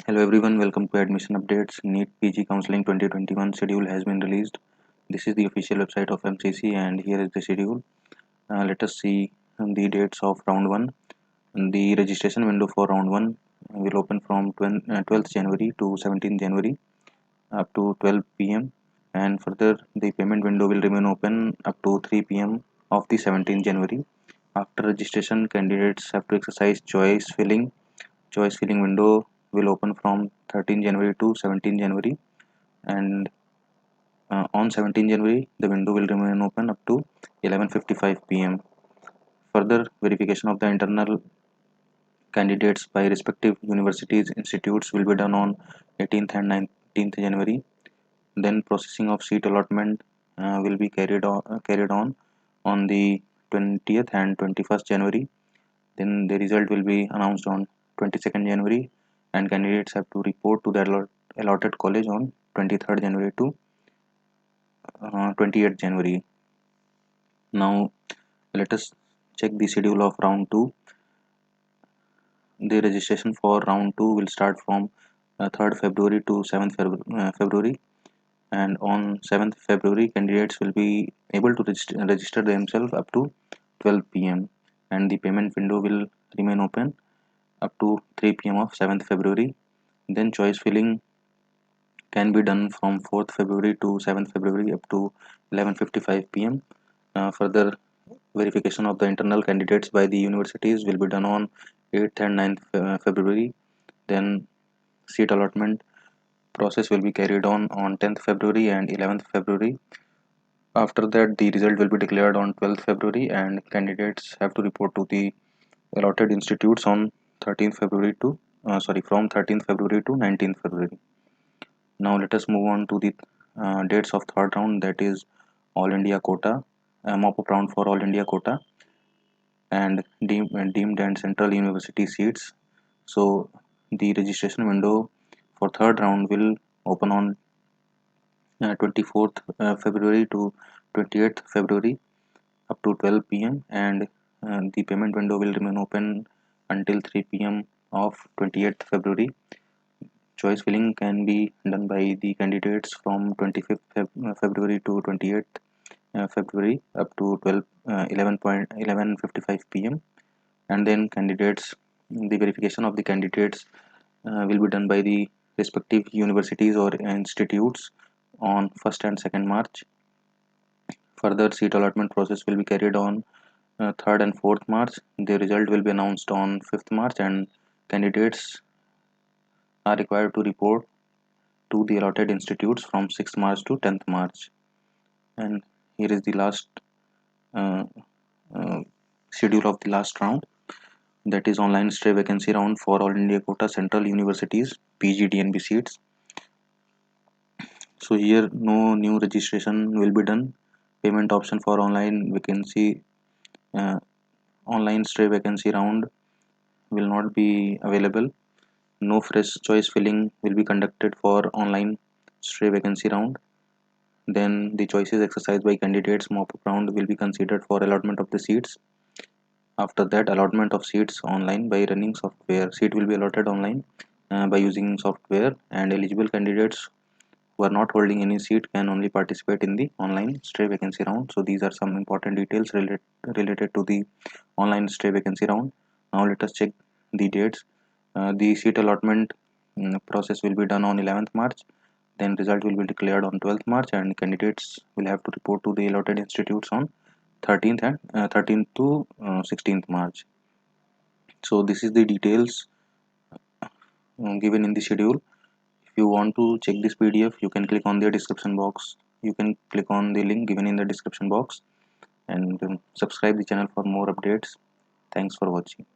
Hello everyone, welcome to Admission Updates. NEET PG Counseling 2021 schedule has been released. This is the official website of MCC and here is the schedule. Let us see the dates of round 1. The registration window for round 1 will open from 12th January to 17th January up to 12 pm, and further the payment window will remain open up to 3 pm of the 17th January. After registration, candidates have to exercise choice filling. Choice filling window will open from 13 January to 17 January, and on 17 January the window will remain open up to 11:55 pm. Further verification of the internal candidates by respective universities institutes will be done on 18th and 19th January. Then processing of seat allotment will be carried on the 20th and 21st January. Then the result will be announced on 22nd January, and candidates have to report to the allotted college on 23rd January to 28th January. Now let us check the schedule of round 2. The registration for round 2 will start from 3rd February to 7th February, and on 7th February candidates will be able to register themselves up to 12 pm, and the payment window will remain open up to 3 pm of 7th February. Then choice filling can be done from 4th February to 7th February up to 11:55 pm. Further verification of the internal candidates by the universities will be done on 8th and 9th February. Then seat allotment process will be carried on 10th February and 11th February. After that, the result will be declared on 12th February, and candidates have to report to the allotted institutes on 13th February to from 13th February to 19th February. Now let us move on to the dates of third round, that is All India quota, mop-up round for All India quota and deemed and central university seats. So the registration window for third round will open on 24th February to 28th February up to 12 pm, and the payment window will remain open until 3 pm of 28th February. Choice filling can be done by the candidates from 25th February to 28th February up to 11:55 pm, and then the verification of the candidates will be done by the respective universities or institutes on 1st and 2nd March. Further seat allotment process will be carried on 3rd and 4th March. The result will be announced on 5th March, and candidates are required to report to the allotted institutes from 6th March to 10th March. And here is the last uh, uh, schedule of the last round, that is online stray vacancy round for All India quota central universities PG DNB seats. So here no new registration will be done. Payment option for uh, online stray vacancy round will not be available. No fresh choice filling will be conducted for online stray vacancy round. Then the choices exercised by candidates mop-up round will be considered for allotment of the seats. After that, allotment of seats online by running software. Seat will be allotted online by using software, and eligible candidates who are not holding any seat can only participate in the online stray vacancy round. So these are some important details related to the online stray vacancy round. Now let us check the dates. The seat allotment process will be done on 11th March. Then result will be declared on 12th March, and candidates will have to report to the allotted institutes on 13th to 16th March. So this is the details given in the schedule. If you want to check this PDF, you can click on the description box. You can click on the link given in the description box, and subscribe the channel for more updates. Thanks for watching.